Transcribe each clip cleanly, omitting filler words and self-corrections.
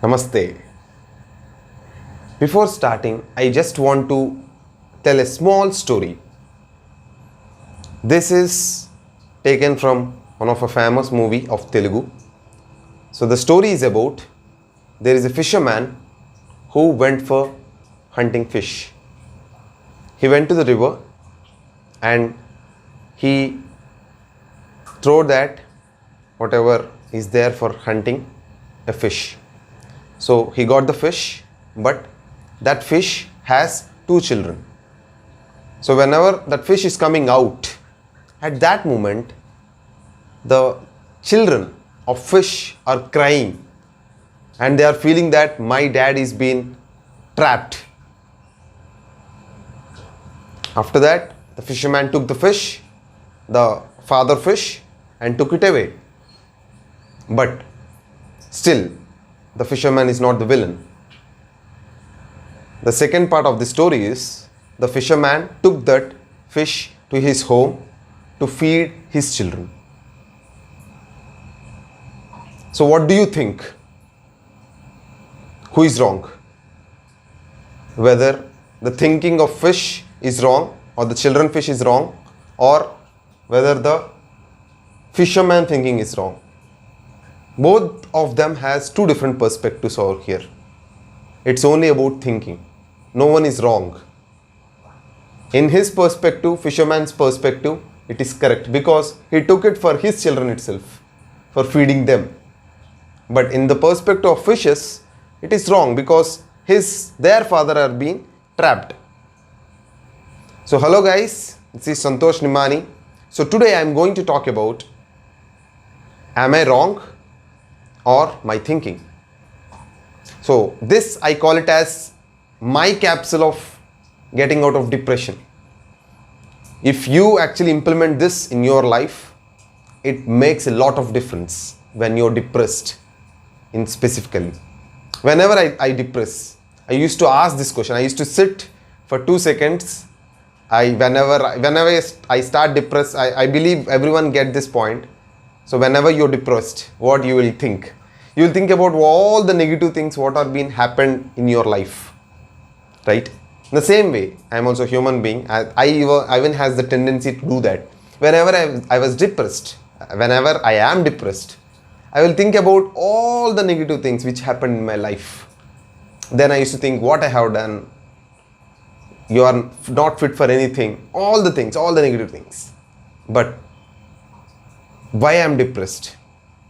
Namaste. Before starting, I just want to tell a small story. This is taken from one of a famous movie of Telugu. So the story is about there is a fisherman who went for hunting fish. He went to the river and he threw that whatever is there for hunting a fish. So he got the fish, but that fish has two children. So whenever that fish is coming out, at that moment the children of fish are crying and they are feeling that my dad is being trapped. After that, the fisherman took the fish, the father fish, and took it away. But still, the fisherman is not the villain. The second part of the story is the fisherman took that fish to his home to feed his children. So what do you think? Who is wrong? Whether the thinking of fish is wrong or the children fish is wrong, or whether the fisherman thinking is wrong. Both of them has two different perspectives over here. It's only about thinking. No one is wrong. In his perspective, fisherman's perspective, it is correct because he took it for his children itself, for feeding them. But in the perspective of fishes, it is wrong because their father are being trapped. So hello guys, this is Santosh Nimani. So today I am going to talk about, am I wrong or my thinking? So this I call it as my capsule of getting out of depression. If you actually implement this in your life, it makes a lot of difference when you're depressed in specifically. Whenever I depress, I used to ask this question. I used to sit for 2 seconds. Whenever I start depressed, I believe everyone get this point. So whenever you're depressed, what you will think? You will think about all the negative things what are being happened in your life, right? In the same way, I am also a human being. I even has the tendency to do that. Whenever I was depressed, whenever I am depressed, I will think about all the negative things which happened in my life. Then I used to think what I have done. You are not fit for anything. All the things, all the negative things. But why I am depressed?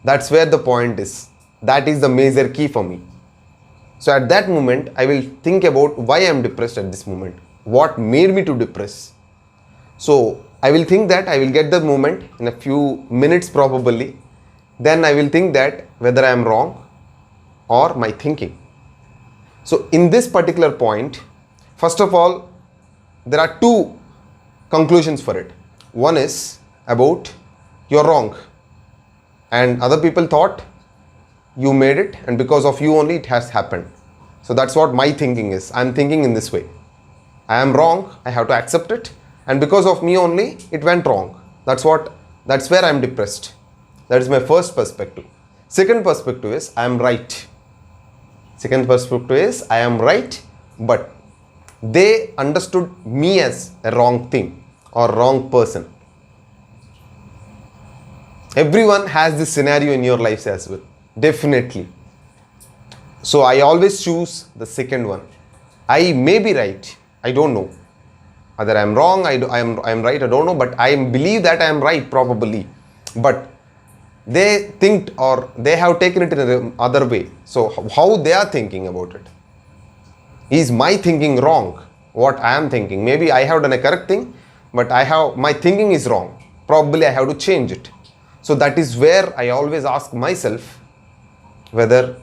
That's where the point is. That is the major key for me. So at that moment, I will think about why I am depressed at this moment. What made me to depress? So I will think that I will get the moment in a few minutes probably. Then I will think that whether I am wrong or my thinking. So in this particular point, first of all, there are two conclusions for it. One is about you're wrong and other people thought you made it and because of you only it has happened. So that's what my thinking is. I'm thinking in this way. I am wrong, I have to accept it, and because of me only it went wrong. That's where I'm depressed. That is my first perspective. Second perspective is I am right. Second perspective is I am right, but they understood me as a wrong thing or wrong person. Everyone has this scenario in your lives as well. Definitely. So I always choose the second one. I may be right. I don't know. Whether I am wrong, I am right, I don't know. But I believe that I am right probably. But they think or they have taken it in another way. So how they are thinking about it? Is my thinking wrong? What I am thinking? Maybe I have done a correct thing, but my thinking is wrong. Probably I have to change it. So that is where I always ask myself whether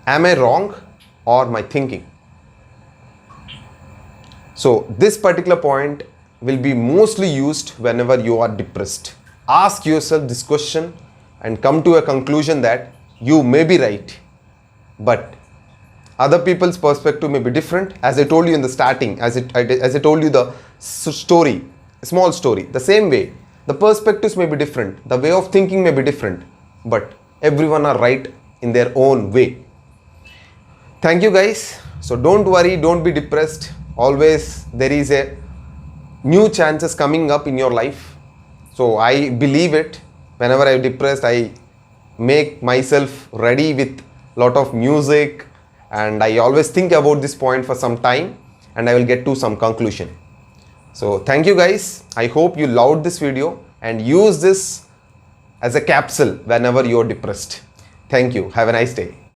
am I wrong or my thinking. So this particular point will be mostly used whenever you are depressed. Ask yourself this question and come to a conclusion that you may be right, but other people's perspective may be different. As I told you in the starting, as I told you the story, a small story, the same way, the perspectives may be different, the way of thinking may be different, but everyone are right in their own way. Thank you guys. So don't worry, don't be depressed. Always there is a new chances coming up in your life. So I believe it. Whenever I'm depressed, I make myself ready with lot of music, and I always think about this point for some time, and I will get to some conclusion. So thank you guys. I hope you loved this video and use this as a capsule whenever you're depressed. Thank you. Have a nice day.